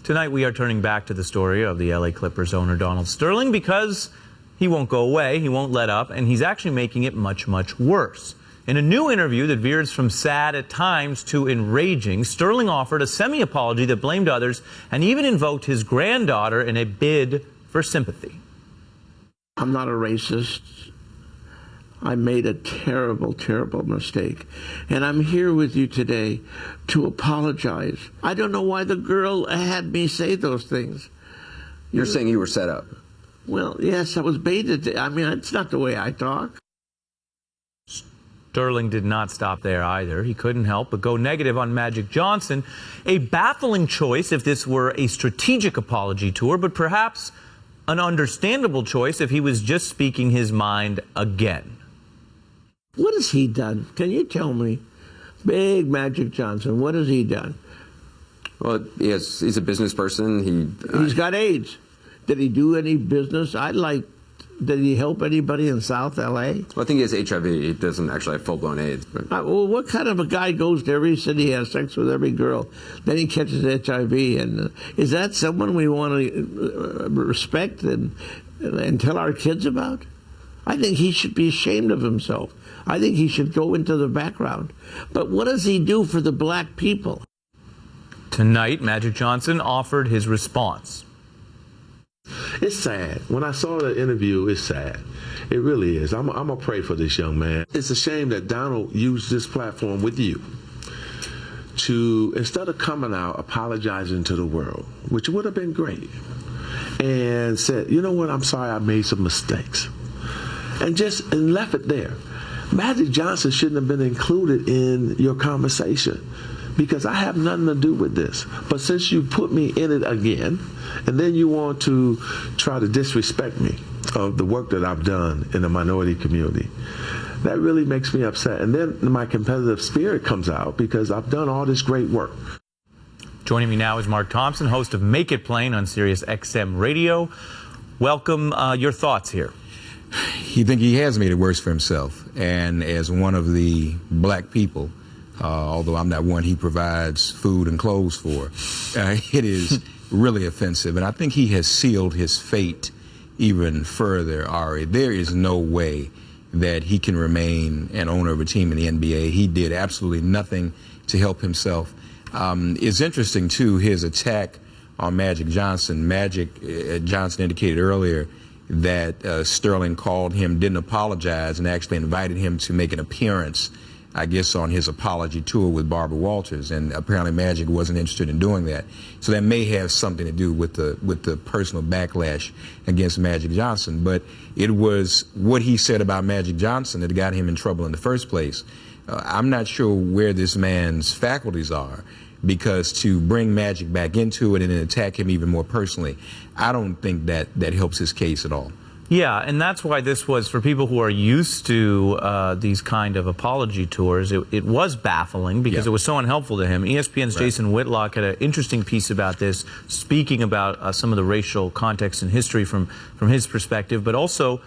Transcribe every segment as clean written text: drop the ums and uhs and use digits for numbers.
Tonight we are turning back to the story of the LA Clippers owner Donald Sterling because he won't go away, he won't let up, and he's actually making it much, much worse. In a new interview that veers from sad at times to enraging, Sterling offered a semi-apology that blamed others and even invoked his granddaughter in a bid for sympathy. I'm not a racist. I made a terrible, terrible mistake. And I'm here with you today to apologize. I don't know why the girl had me say those things. You're saying you were set up? Well, yes, I was baited. I mean, it's not the way I talk. Sterling did not stop there either. He couldn't help but go negative on Magic Johnson. A baffling choice if this were a strategic apology tour, but perhaps an understandable choice if he was just speaking his mind again. What has he done? Can you tell me? Big Magic Johnson, what has he done? Well, he's a business person. He's got AIDS. Did he do any business? Did he help anybody in South L.A.? Well, I think he has HIV. He doesn't actually have full-blown AIDS. But well, what kind of a guy goes to every city, has sex with every girl, then he catches HIV? And is that someone we want to respect and tell our kids about? I think he should be ashamed of himself. I think he should go into the background. But what does he do for the black people? Tonight, Magic Johnson offered his response. It's sad. When I saw the interview, it's sad. It really is. I'm going to pray for this young man. It's a shame that Donald used this platform with you to, instead of coming out apologizing to the world, which would have been great, and said, you know what, I'm sorry I made some mistakes, and left it there. Magic Johnson shouldn't have been included in your conversation because I have nothing to do with this. But since you put me in it again, and then you want to try to disrespect me of the work that I've done in the minority community, that really makes me upset. And then my competitive spirit comes out because I've done all this great work. Joining me now is Mark Thompson, host of Make It Plain on Sirius XM Radio. Welcome. Your thoughts here? You think he has made it worse for himself. And as one of the black people, although I'm not one he provides food and clothes for, it is really offensive. And I think he has sealed his fate even further, Ari. There is no way that he can remain an owner of a team in the NBA. He did absolutely nothing to help himself. It's interesting, too, his attack on Magic Johnson. Magic Johnson indicated earlier that Sterling called him, didn't apologize, and actually invited him to make an appearance, I guess, on his apology tour with Barbara Walters, and apparently Magic wasn't interested in doing that. So that may have something to do with the personal backlash against Magic Johnson. But it was what he said about Magic Johnson that got him in trouble in the first place. I'm not sure where this man's faculties are, because to bring Magic back into it and then attack him even more personally, I don't think that helps his case at all. Yeah, and that's why this was, for people who are used to these kind of apology tours, it was baffling because it was so unhelpful to him. ESPN's Jason Whitlock had an interesting piece about this, speaking about some of the racial context and history from his perspective, but also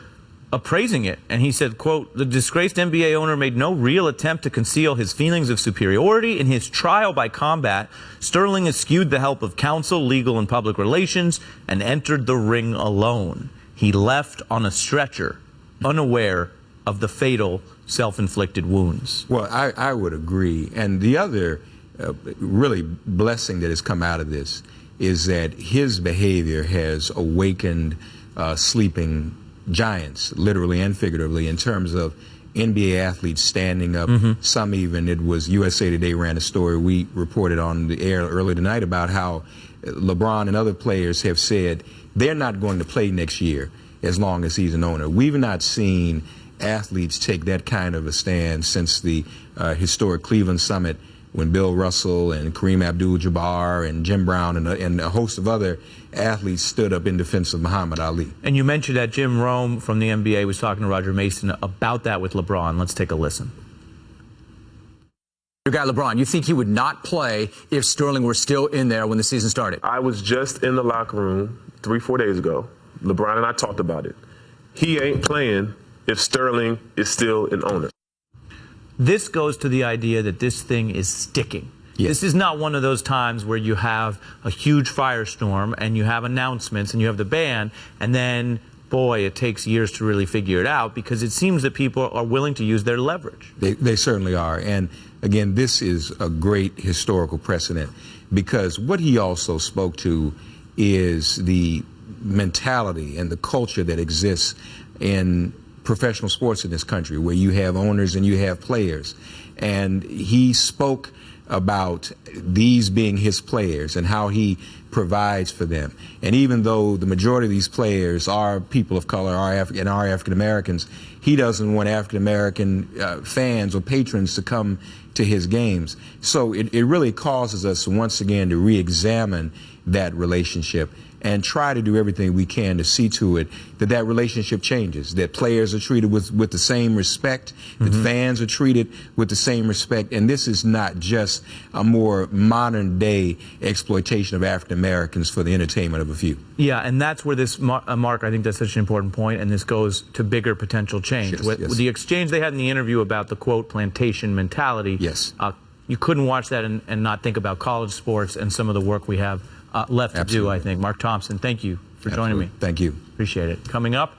appraising it. And he said, quote, "The disgraced NBA owner made no real attempt to conceal his feelings of superiority. In his trial by combat, Sterling eschewed the help of counsel, legal and public relations, and entered the ring alone. He left on a stretcher, unaware of the fatal self-inflicted wounds." Well, I would agree. And the other really blessing that has come out of this is that his behavior has awakened sleeping giants, literally and figuratively, in terms of NBA athletes standing up. Some even, it was USA Today ran a story we reported on the air earlier tonight about how LeBron and other players have said they're not going to play next year as long as he's an owner. We've not seen athletes take that kind of a stand since the historic Cleveland Summit, when Bill Russell and Kareem Abdul-Jabbar and Jim Brown and a host of other athletes stood up in defense of Muhammad Ali. And you mentioned that Jim Rome from the NBA was talking to Roger Mason about that with LeBron. Let's take a listen. Your guy LeBron, you think he would not play if Sterling were still in there when the season started? I was just in the locker room 3-4 days ago. LeBron and I talked about it. He ain't playing if Sterling is still an owner. This goes to the idea that this thing is sticking. This is not one of those times where you have a huge firestorm and you have announcements and you have the ban, and then, boy, it takes years to really figure it out, because it seems that people are willing to use their leverage. They certainly are. And again, this is a great historical precedent, because what he also spoke to is the mentality and the culture that exists in professional sports in this country, where you have owners and you have players. And he spoke about these being his players and how he provides for them. And even though the majority of these players are people of color, are African Americans, he doesn't want African American fans or patrons to come to his games. So it really causes us once again to re-examine that relationship and try to do everything we can to see to it that that relationship changes, that players are treated with the same respect, that fans are treated with the same respect. And this is not just a more modern day exploitation of African Americans for the entertainment of a few. Yeah, and that's where this, Mark, I think that's such an important point, and this goes to bigger potential change. Yes, With the exchange they had in the interview about the, quote, plantation mentality, Yes. You couldn't watch that and not think about college sports and some of the work we have left to do, I think. Mark Thompson, thank you for joining me. Thank you. Appreciate it. Coming up.